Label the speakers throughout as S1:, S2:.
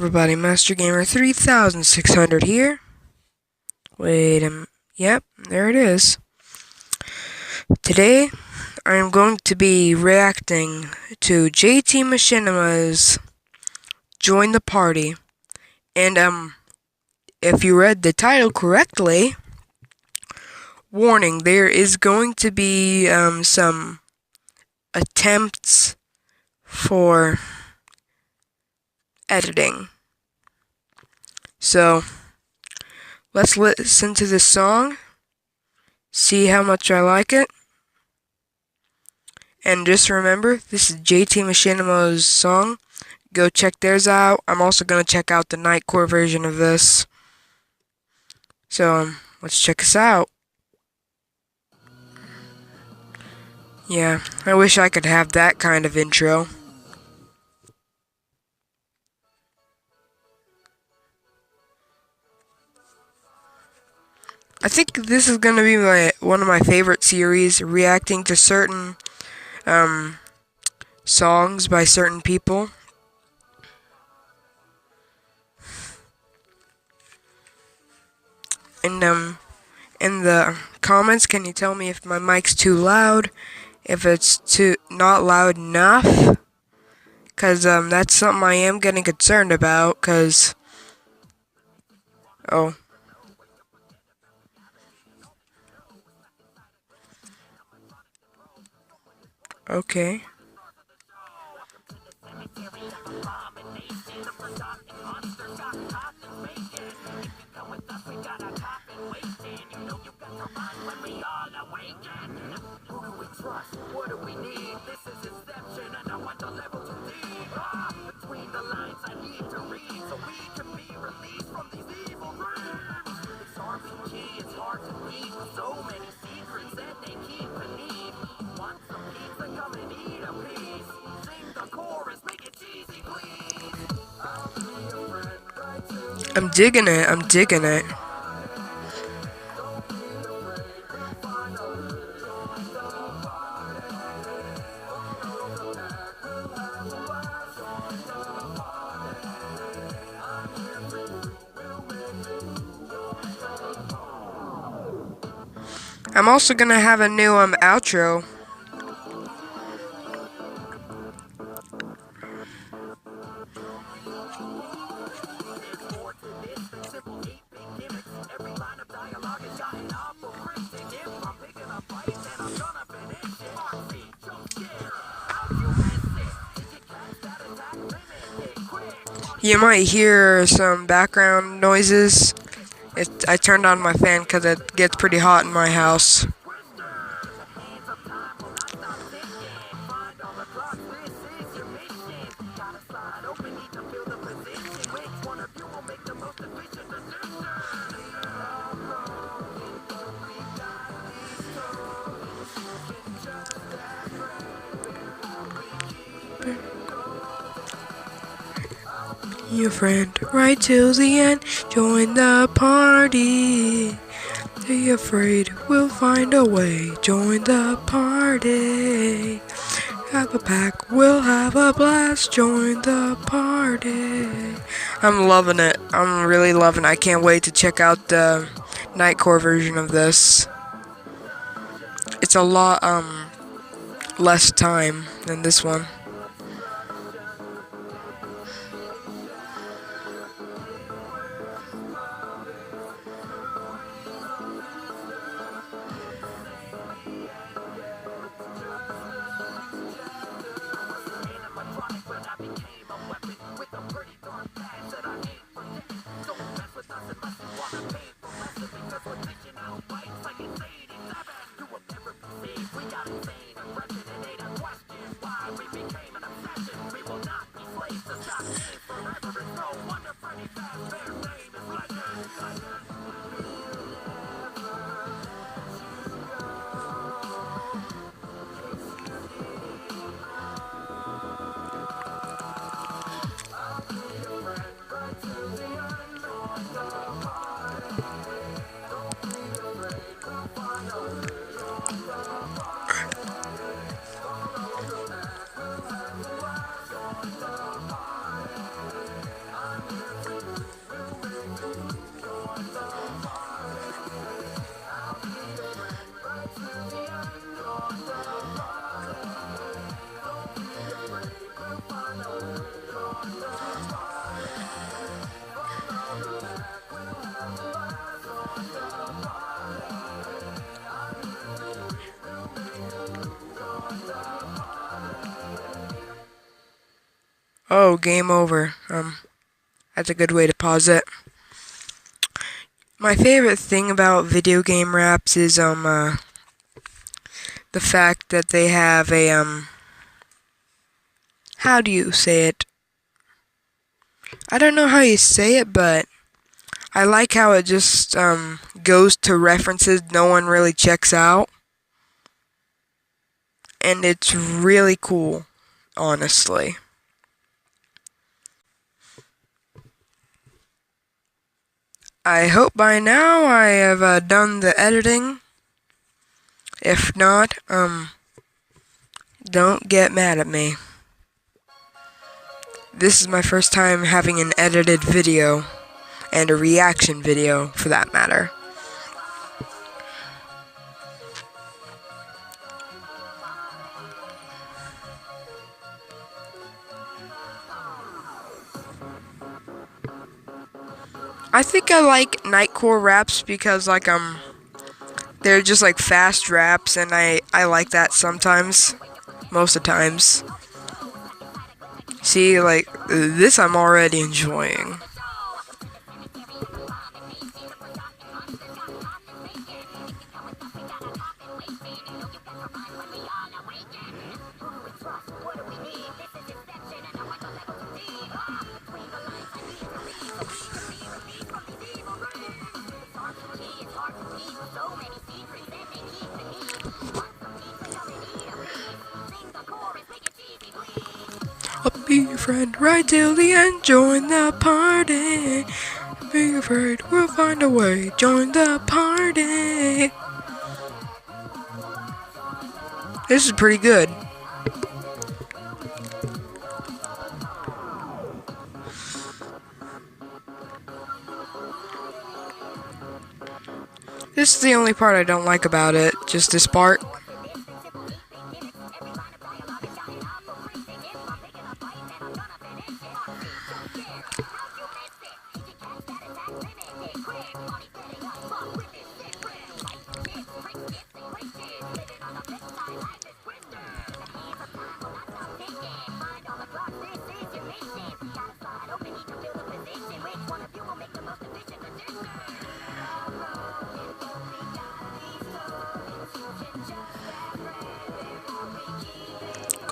S1: everybody, Master Gamer 3600 here. Yep, there it is. Today, I am going to be reacting to JT Machinima's Join the Party. And, if you read the title correctly, warning, there is going to be, some attempts for editing. So, let's listen to this song, see how much I like it, and just remember, this is JT Machinima's song. Go check theirs out. I'm also going to check out the Nightcore version of this. So, let's check this out. Yeah, I wish I could have that kind of intro. I think this is going to be one of my favorite series, reacting to certain songs by certain people. And in the comments, can you tell me if my mic's too loud, if it's not loud enough? Cause that's something I am getting concerned about. Oh. Okay. I'm digging it. I'm also gonna have a new outro. You might hear some background noises. I turned on my fan because it gets pretty hot in my house. Your friend right till the end, join the party. Be afraid, we'll find a way, join the party. Have a pack, we'll have a blast, join the party. I'm loving it. I'm really loving it. I can't wait to check out the Nightcore version of this. It's a lot less time than this one. Oh, game over. That's a good way to pause it. My favorite thing about video game raps is, the fact that they have a, how do you say it? I don't know how you say it, but I like how it just, goes to references no one really checks out. And it's really cool, honestly. I hope by now I have done the editing. If not, don't get mad at me. This is my first time having an edited video, and a reaction video for that matter. I think I like Nightcore raps because, like, they're just like fast raps, and I like that sometimes, most of the times. See, like, this I'm already enjoying. I'll be your friend right till the end, join the party. Be afraid, we'll find a way, join the party. This is pretty good. This is the only part I don't like about it, just this part.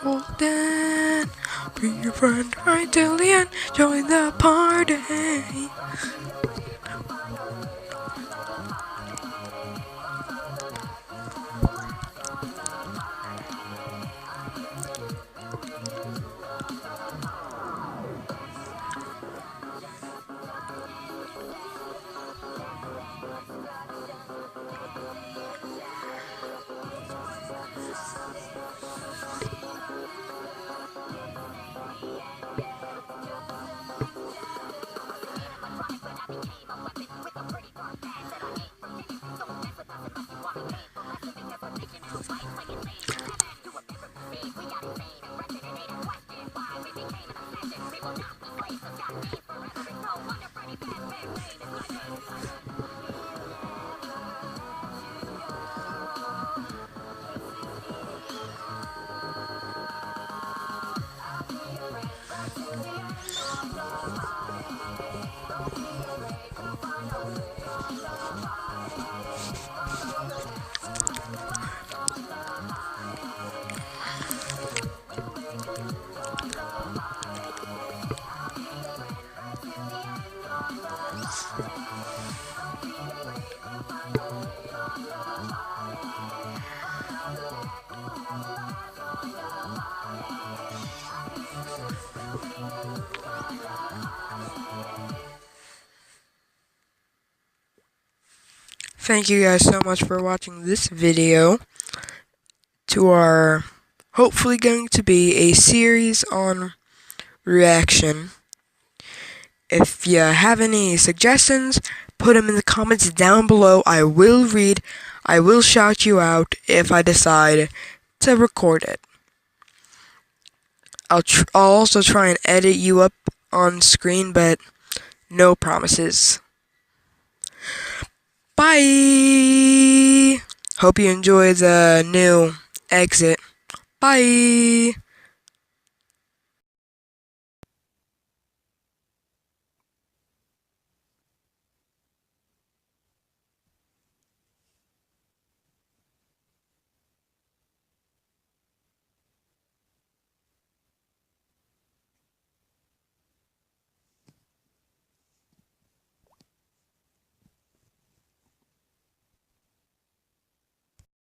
S1: Golden, be your friend right till the end, join the party. Thank you guys so much for watching this video to our hopefully going to be a series on reaction. If you have any suggestions, put them in the comments down below. I will read, I will shout you out if I decide to record it. I'll also try and edit you up on screen, but no promises. Bye! Hope you enjoy the new exit. Bye!